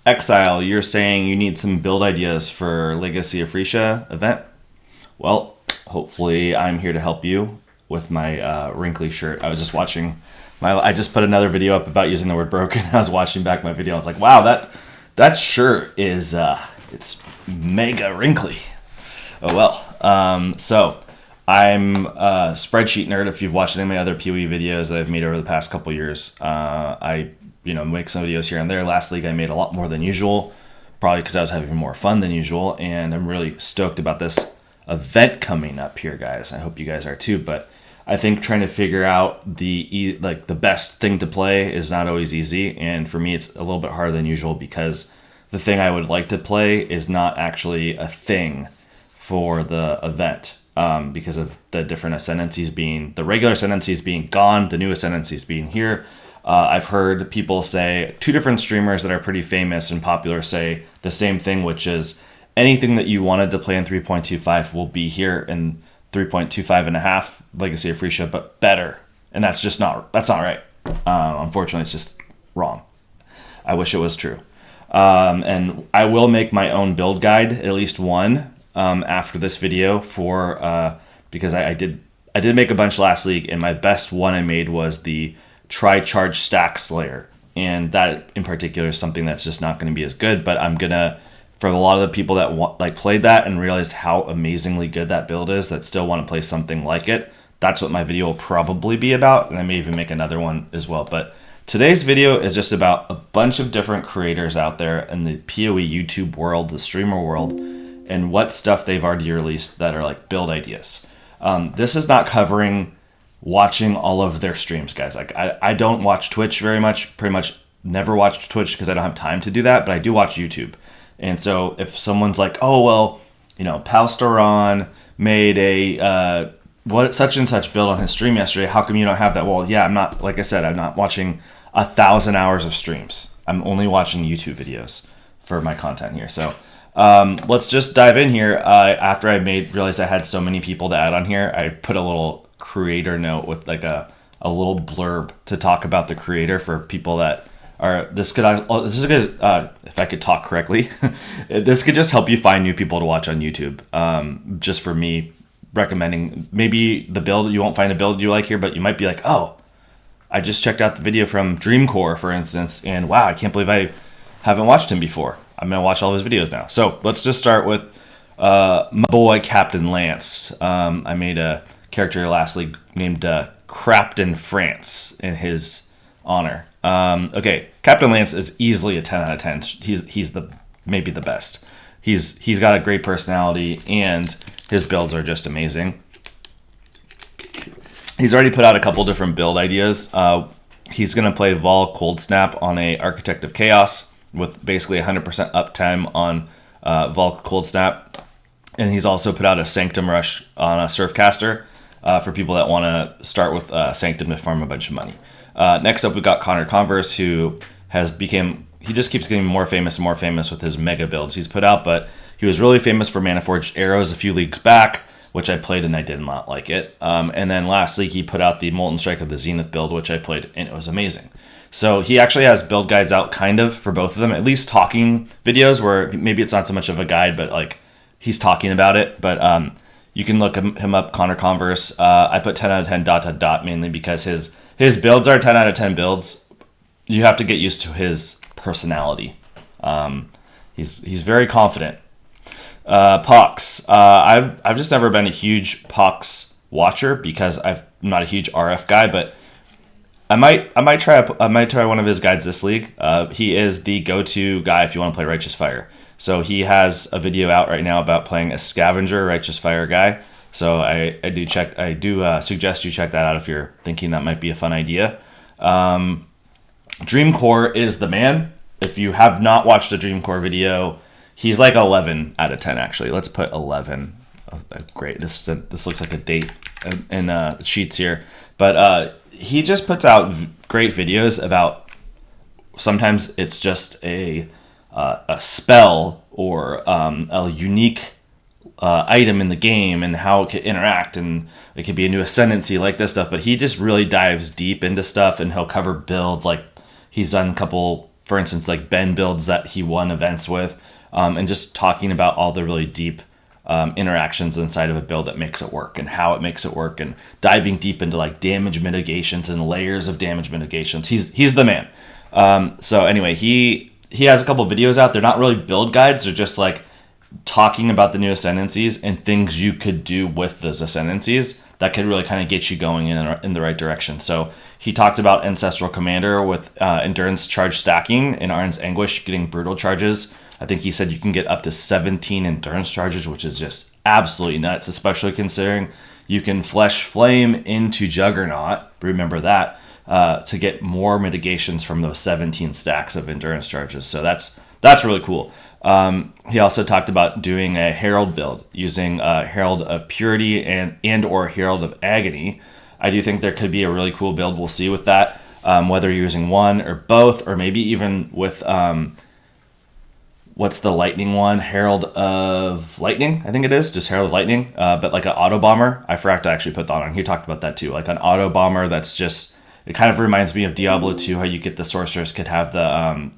Exile, you're saying you need some build ideas for Legacy of Phrecia event? Well, hopefully I'm here to help you with my wrinkly shirt. I was just watching I just put another video up about using the word broken. I was watching back my video. I was like, wow, that shirt is it's mega wrinkly. Oh well. So I'm a spreadsheet nerd. If you've watched any of my other POE videos that I've made over the past couple years, I make some videos here and there. Last league I made a lot more than usual, probably because I was having more fun than usual, and I'm really stoked about this event coming up here, guys. I hope you guys are too. But I think trying to figure out the best thing to play is not always easy, and for me it's a little bit harder than usual because the thing I would like to play is not actually a thing for the event, because of the different ascendancies being, the regular ascendancies being gone, the new ascendancies being here. I've heard people say, two different streamers that are pretty famous and popular say the same thing, which is anything that you wanted to play in 3.25 will be here in 3.25 and a half Legacy of Phrecia, but better. And that's not right. Unfortunately, it's just wrong. I wish it was true. And I will make my own build guide, at least one, after this video because I did make a bunch last league, and my best one I made was the Tri-Charge Stack Slayer. And that in particular is something that's just not going to be as good, but I'm going to, for a lot of the people that played that and realized how amazingly good that build is, that still want to play something like it, that's what my video will probably be about, and I may even make another one as well. But today's video is just about a bunch of different creators out there in the PoE YouTube world, the streamer world, and what stuff they've already released that are like build ideas. This is not covering watching all of their streams, guys. Like I don't watch Twitch very much, pretty much never watched Twitch because I don't have time to do that, but I do watch YouTube. And so if someone's like, oh, well, Palstoron made a such and such build on his stream yesterday, how come you don't have that? Well, yeah, I'm not, like I said, I'm not watching 1,000 hours of streams. I'm only watching YouTube videos for my content here. So let's just dive in here. After I realized I had so many people to add on here, I put a little creator note with like a little blurb to talk about the creator for people that are, this is good, if I could talk correctly, this could just help you find new people to watch on YouTube. Just for me recommending maybe the build, you won't find a build you like here, but you might be like, oh, I just checked out the video from Dreamcore, for instance, and wow, I can't believe I haven't watched him before. I'm going to watch all his videos now. So let's just start with my boy Captain Lance. I made a character last league named Crapton France in his honor. Okay, Captain Lance is easily a 10 out of 10. He's maybe the best. He's got a great personality, and his builds are just amazing. He's already put out a couple different build ideas. He's going to play Vol Cold Snap on a Architect of Chaos with basically 100% uptime on Vol Cold Snap. And he's also put out a Sanctum Rush on a Surfcaster for people that want to start with Sanctum to farm a bunch of money. Next up, we've got Connor Converse, who he just keeps getting more famous and more famous with his mega builds he's put out, but he was really famous for Mana Forged Arrows a few leagues back, which I played and I did not like it. And then last league, he put out the Molten Strike of the Zenith build, which I played, and it was amazing. So he actually has build guides out kind of for both of them, at least talking videos where maybe it's not so much of a guide, but like he's talking about it. But you can look him up, Connor Converse. I put 10 out of 10 ... mainly because his builds are 10 out of 10 builds. You have to get used to his personality. He's very confident. Pox. I've just never been a huge Pox watcher because I'm not a huge RF guy, but I might try one of his guides this league. He is the go-to guy if you want to play Righteous Fire. So he has a video out right now about playing a Scavenger Righteous Fire guy. So I do suggest you check that out if you're thinking that might be a fun idea. Dreamcore is the man. If you have not watched a Dreamcore video, he's like 11 out of 10 actually. Let's put 11. Oh, great. This looks like a date in the sheets here, but he just puts out great videos about, sometimes it's just a spell or a unique item in the game and how it could interact, and it could be a new ascendancy like this stuff, but he just really dives deep into stuff, and he'll cover builds. Like he's done a couple for instance, like Ben builds that he won events with, and just talking about all the really deep interactions inside of a build that makes it work and how it makes it work, and diving deep into like damage mitigations and layers of damage mitigations. He's the man. So anyway, he has a couple videos out. They're not really build guides. They're just like talking about the new ascendancies and things you could do with those ascendancies that could really kind of get you going in the right direction. So he talked about Ancestral Commander with Endurance Charge stacking and Arn's Anguish getting brutal charges. I think he said you can get up to 17 Endurance charges, which is just absolutely nuts, especially considering you can Flesh Flame into Juggernaut. Remember that, to get more mitigations from those 17 stacks of Endurance charges. So that's really cool. He also talked about doing a Herald build using Herald of Purity and or Herald of Agony. I do think there could be a really cool build. We'll see with that, whether you're using one or both, or maybe even with what's the lightning one? Herald of Lightning, I think it is. Just Herald of Lightning, but like an auto bomber. I forgot to actually put that on. He talked about that too. Like an auto bomber that's just, it kind of reminds me of Diablo 2, how you get the sorcerers could have the,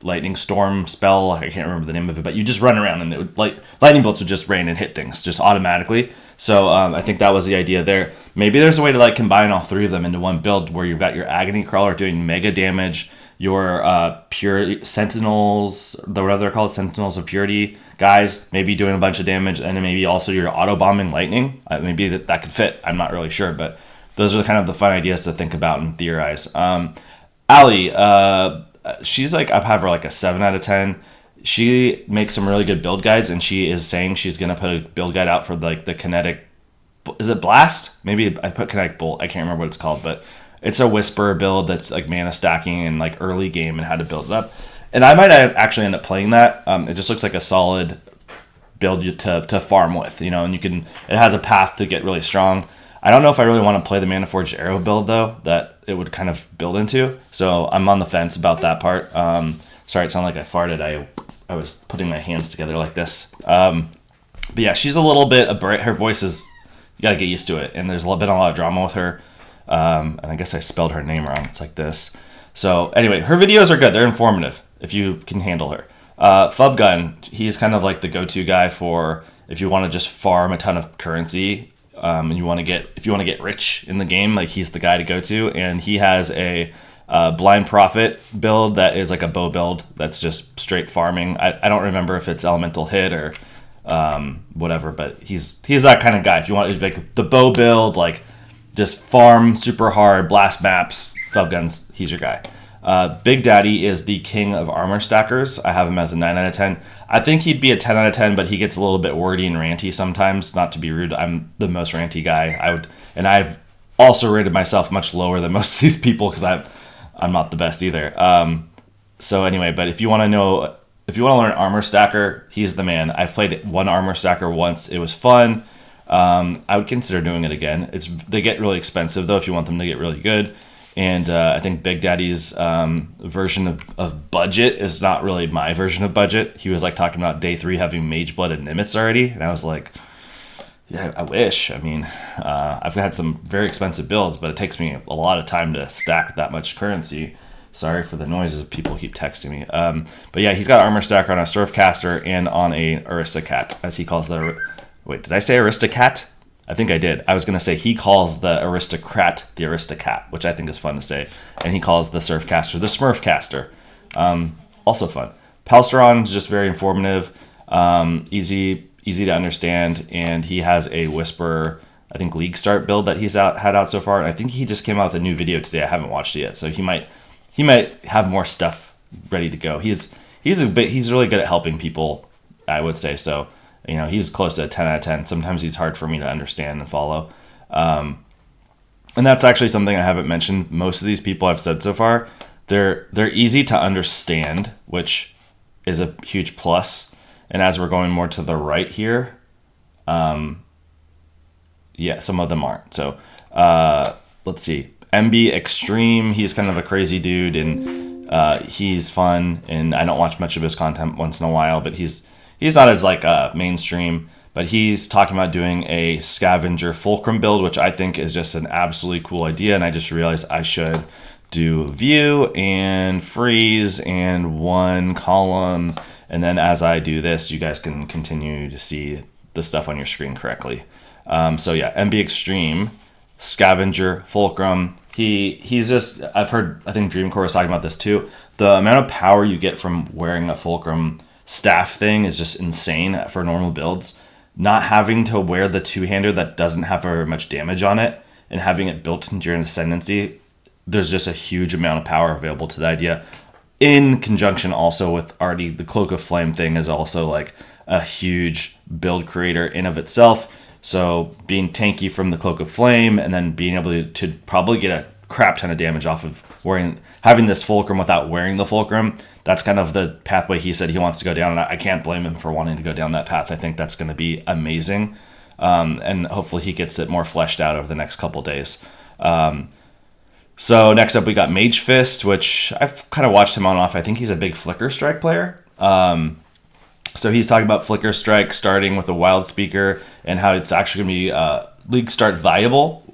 Lightning Storm spell. I can't remember the name of it, but you just run around and it would, like, lightning bolts would just rain and hit things just automatically. So I think that was the idea there. Maybe there's a way to like combine all three of them into one build where you've got your Agony Crawler doing mega damage, your Pure Sentinels, whatever they're called, Sentinels of Purity guys, maybe doing a bunch of damage, and then maybe also your auto bombing lightning. Maybe that could fit. I'm not really sure, but those are kind of the fun ideas to think about and theorize. Allie, she's like, I have her like a 7 out of 10. She makes some really good build guides, and she is saying she's going to put a build guide out for like the kinetic, is it Blast? Maybe I put kinetic bolt. I can't remember what it's called, but it's a Whisper build that's like mana stacking and like early game and how to build it up. And I might actually end up playing that. It just looks like a solid build to farm with, you know, and it has a path to get really strong. I don't know if I really want to play the Mana Forged Arrow build though, that it would kind of build into. So I'm on the fence about that part. Sorry, it sounded like I farted. I was putting my hands together like this. But yeah, she's a little bit, her voice is, you got to get used to it. And there's been a lot of drama with her. And I guess I spelled her name wrong. It's like this. So anyway, her videos are good. They're informative if you can handle her. Fubgun, he's kind of like the go-to guy for if you want to just farm a ton of currency. And if you want to get rich in the game, like he's the guy to go to. And he has a Blind Prophet build that is like a bow build that's just straight farming. I don't remember if it's elemental hit or whatever, but he's that kind of guy. If you want like the bow build, like just farm super hard, blast maps, Fubguns, he's your guy. Big Daddy is the king of armor stackers. I have him as a 9 out of 10. I think he'd be a 10 out of 10, but he gets a little bit wordy and ranty sometimes. Not to be rude, I'm the most ranty guy. I've also rated myself much lower than most of these people because I'm not the best either. So anyway, but if you want to learn armor stacker, he's the man. I've played one armor stacker once. It was fun. I would consider doing it again. They get really expensive though if you want them to get really good. And I think Big Daddy's version of budget is not really my version of budget. He was like talking about day 3 having Mage Blood and Nimitz already. And I was like, yeah, I wish. I mean, I've had some very expensive builds, but it takes me a lot of time to stack that much currency. Sorry for the noises. People keep texting me. But yeah, he's got Armor Stacker on a Surfcaster and on a Aristocat, as he calls the... Wait, did I say Aristocat? I think I did. I was going to say he calls the Aristocrat the Aristocat, which I think is fun to say. And he calls the Surfcaster the Smurfcaster. Also fun. Palsteron's just very informative, easy to understand, and he has a Whisper, I think, League Start build that he's had out so far. And I think he just came out with a new video today. I haven't watched it yet, so he might have more stuff ready to go. He's really good at helping people, I would say. So, you know, he's close to a 10 out of 10. Sometimes he's hard for me to understand and follow. And that's actually something I haven't mentioned. Most of these people I've said so far, they're easy to understand, which is a huge plus. And as we're going more to the right here, yeah, some of them aren't. So let's see. MB Extreme, he's kind of a crazy dude, and he's fun. And I don't watch much of his content once in a while, but he's not as like mainstream. But he's talking about doing a Scavenger Fulcrum build, which I think is just an absolutely cool idea. And I just realized I should do view and freeze and one column. And then as I do this, you guys can continue to see the stuff on your screen correctly. So yeah, MB Extreme, Scavenger, Fulcrum. He's just, I've heard, I think Dreamcore was talking about this too. The amount of power you get from wearing a Fulcrum staff thing is just insane for normal builds. Not having to wear the two-hander that doesn't have very much damage on it and having it built into your Ascendancy, there's just a huge amount of power available to the idea. In conjunction also with already the Cloak of Flame thing is also like a huge build creator in of itself. So being tanky from the Cloak of Flame and then being able to probably get a crap ton of damage off of having this Fulcrum without wearing the Fulcrum, that's kind of the pathway he said he wants to go down. And I can't blame him for wanting to go down that path. I think that's going to be amazing. And hopefully he gets it more fleshed out over the next couple days. So next up we got Mage Fist, which I've kind of watched him on and off. I think he's a big Flicker Strike player. So he's talking about Flicker Strike starting with a Wild Speaker and how it's actually going to be League Start viable,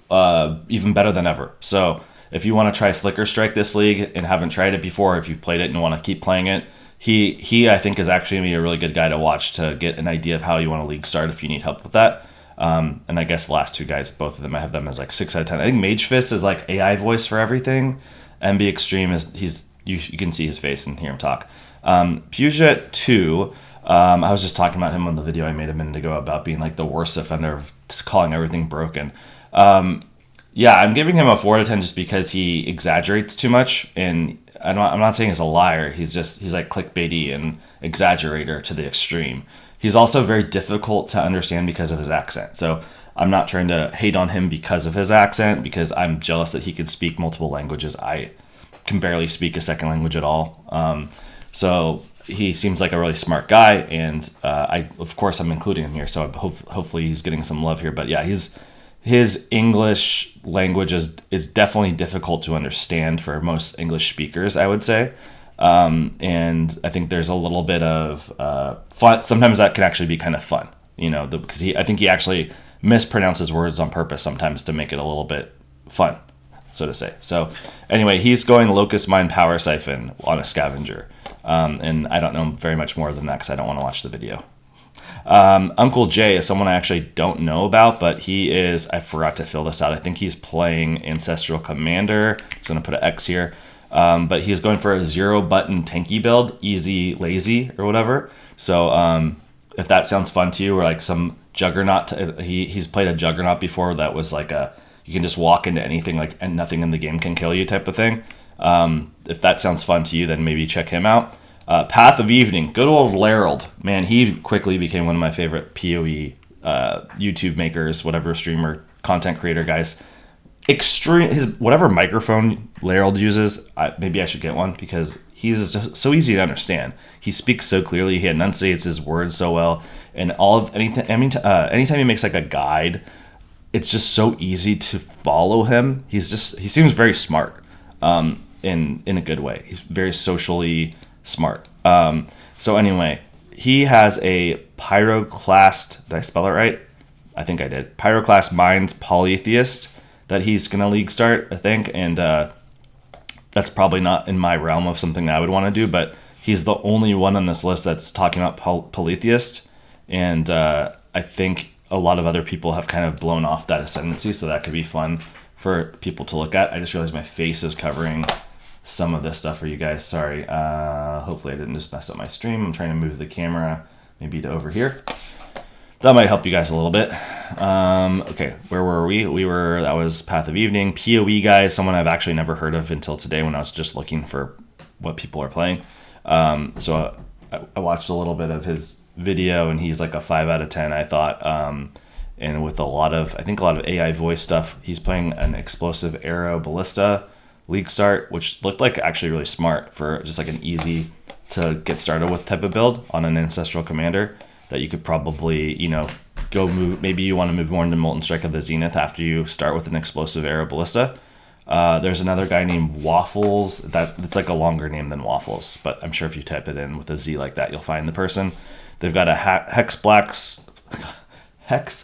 even better than ever. So if you want to try Flicker Strike this league and haven't tried it before, if you've played it and want to keep playing it, he I think is actually going to be a really good guy to watch to get an idea of how you want to League Start if you need help with that. And I guess the last two guys, both of them, I have them as like 6 out of 10. I think Mage Fist is like AI voice for everything. MB Extreme is you can see his face and hear him talk. Puget 2. I was just talking about him on the video I made a minute ago about being like the worst offender of calling everything broken. Yeah, I'm giving him a 4 out of 10 just because he exaggerates too much, and I'm not saying he's a liar. He's like clickbaity and exaggerator to the extreme. He's also very difficult to understand because of his accent. So I'm not trying to hate on him because of his accent, because I'm jealous that he can speak multiple languages. I can barely speak a second language at all. So he seems like a really smart guy, and of course I'm including him here, so hopefully he's getting some love here. But yeah, his English language is definitely difficult to understand for most English speakers, I would say. And I think there's a little bit of fun. Sometimes that can actually be kind of fun, because I think he actually mispronounces words on purpose sometimes to make it a little bit fun, so to say. So anyway, he's going Locust Mine Power Siphon on a Scavenger. And I don't know very much more than that because I don't want to watch the video. Uncle Jay is someone I actually don't know about, but I forgot to fill this out. I think he's playing Ancestral Commander. So I'm going to put an X here. But he's going for a 0-button tanky build, easy, lazy, or whatever. So if that sounds fun to you, or like some Juggernaut, he's played a Juggernaut before that was like you can just walk into anything and nothing in the game can kill you type of thing. If that sounds fun to you, then maybe check him out. Path of Evening, good old Lerald. Man, he quickly became one of my favorite POE YouTube makers, whatever streamer, content creator guys. Whatever microphone Lerald uses, maybe I should get one because he's just so easy to understand. He speaks so clearly, he enunciates his words so well, and anytime he makes like a guide, it's just so easy to follow him. he seems very smart. In a good way. He's very socially smart. So anyway, he has a Pyroclast, did I spell it right? I think I did. Pyroclast Mines Polytheist that he's going to League Start, I think, and that's probably not in my realm of something I would want to do, but he's the only one on this list that's talking about Polytheist, and I think a lot of other people have kind of blown off that ascendancy, so that could be fun for people to look at. I just realized my face is covering some of this stuff for you guys. Sorry. Hopefully I didn't just mess up my stream. I'm trying to move the camera maybe to over here. That might help you guys a little bit. Okay, where were we? That was Path of Evening. POE guy, someone I've actually never heard of until today when I was just looking for what people are playing. So I watched a little bit of his video, and he's like a 5 out of 10, I thought. And with a lot of AI voice stuff, he's playing an Explosive Arrow Ballista League Start, which looked like actually really smart for just like an easy to get started with type of build on an Ancestral Commander that you could probably, go move. Maybe you want to move more into Molten Strike of the Zenith after you start with an Explosive Arrow Ballista. There's another guy named Waffles. It's like a longer name than Waffles, but I'm sure if you type it in with a Z like that, you'll find the person. They've got a Hex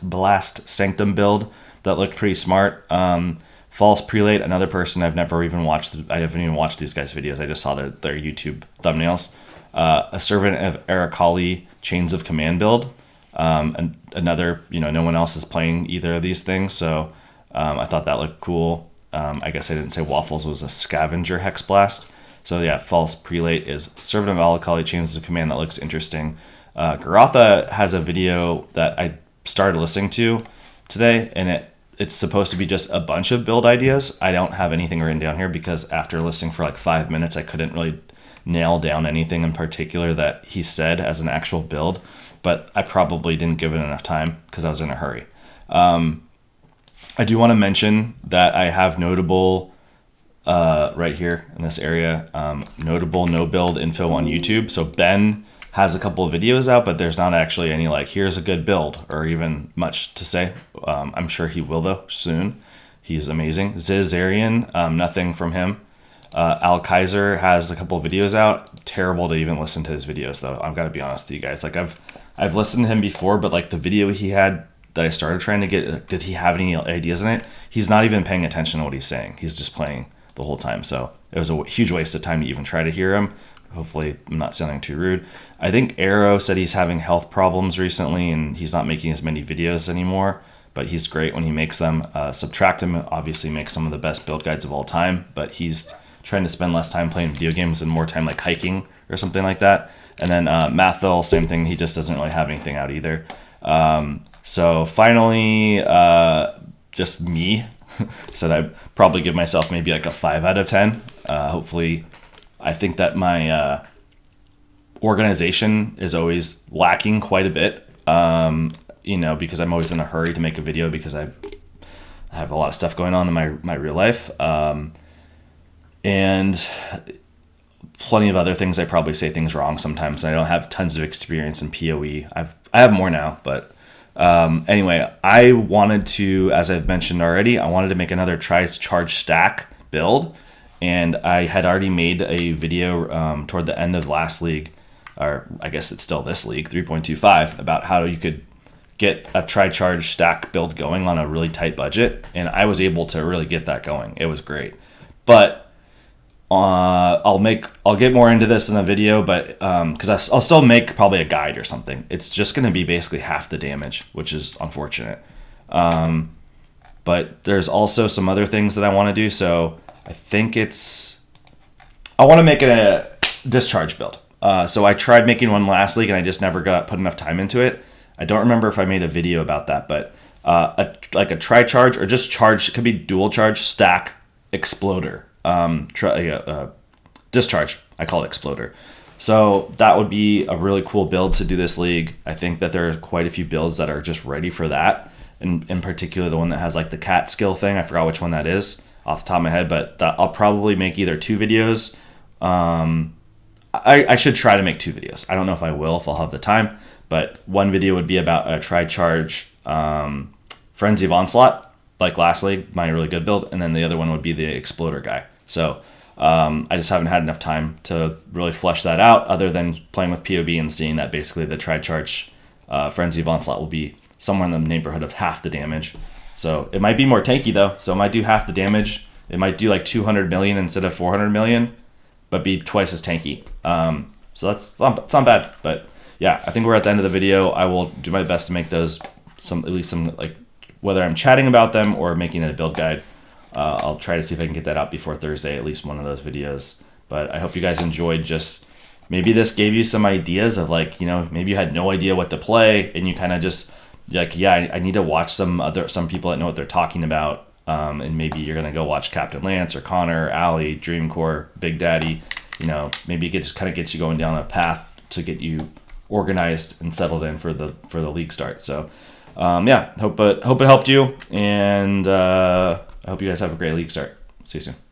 Blast Sanctum build that looked pretty smart. False Prelate, another person I've never even watched. I haven't even watched these guys' videos. I just saw their YouTube thumbnails. A Servant of Arakali Chains of Command build. And another, no one else is playing either of these things, so I thought that looked cool. I guess I didn't say Waffles was a Scavenger Hex Blast. So yeah, False Prelate is Servant of Arakali Chains of Command. That looks interesting. Garatha has a video that I started listening to today, and it's supposed to be just a bunch of build ideas. I don't have anything written down here because after listening for like 5 minutes, I couldn't really nail down anything in particular that he said as an actual build, but I probably didn't give it enough time because I was in a hurry. I do want to mention that I have notable, right here in this area, notable no build info on YouTube. So Ben has a couple of videos out, but there's not actually any like, here's a good build or even much to say. I'm sure he will though soon. He's amazing. Zizarian, nothing from him. Al Kaiser has a couple of videos out. Terrible to even listen to his videos though. I've got to be honest with you guys. Like I've listened to him before, but like the video he had that I started trying to get, did he have any ideas in it? He's not even paying attention to what he's saying. He's just playing the whole time. So it was a huge waste of time to even try to hear him. Hopefully I'm not sounding too rude. I think Arrow said he's having health problems recently and he's not making as many videos anymore, but he's great when he makes them. Subtract him obviously makes some of the best build guides of all time, but he's trying to spend less time playing video games and more time like hiking or something like that. And then Mathil, same thing. He just doesn't really have anything out either. So finally, just me. So I'd probably give myself maybe like a 5 out of 10. Hopefully, I think that my organization is always lacking quite a bit. Because I'm always in a hurry to make a video because I have a lot of stuff going on in my real life. And plenty of other things. I probably say things wrong sometimes. I don't have tons of experience in POE. I have more now, but anyway, I wanted to, as I've mentioned already, I wanted to make another charge stack build, and I had already made a video toward the end of last league, or I guess it's still this league, 3.25, about how you could get a tri-charge stack build going on a really tight budget, and I was able to really get that going. It was great, but I'll get more into this in the video, but because I'll still make probably a guide or something. It's just going to be basically half the damage, which is unfortunate. But there's also some other things that I want to do. So I think I want to make it a discharge build. So I tried making one last league and I just never put enough time into it. I don't remember if I made a video about that, but like a tri-charge or just charge, it could be dual charge stack exploder. Discharge, I call it exploder. So that would be a really cool build to do this league. I think that there are quite a few builds that are just ready for that, and in particular the one that has like the cat skill thing. I forgot which one that is off the top of my head, but I'll probably make either 2 videos. I should try to make 2 videos. I don't know if I will, if I'll have the time, but one video would be about a tri-charge Frenzy of Onslaught, like last league, my really good build, and then the other one would be the exploder guy. So I just haven't had enough time to really flesh that out, other than playing with POB and seeing that basically the tri-charge Frenzy of Onslaught will be somewhere in the neighborhood of half the damage. So it might be more tanky though, so it might do half the damage. It might do like 200 million instead of 400 million, but be twice as tanky. So it's not bad, but yeah, I think we're at the end of the video. I will do my best to make those at least some like, whether I'm chatting about them or making a build guide. I'll try to see if I can get that out before Thursday, at least one of those videos. But I hope you guys enjoyed. Just maybe this gave you some ideas of like, maybe you had no idea what to play and you kind of just like, yeah, I need to watch some people that know what they're talking about. And maybe you're going to go watch Captain Lance or Connor, Ali, Dreamcore, Big Daddy. Maybe it just kind of gets you going down a path to get you organized and settled in for the league start. So hope it helped you, and I hope you guys have a great league start. See you soon.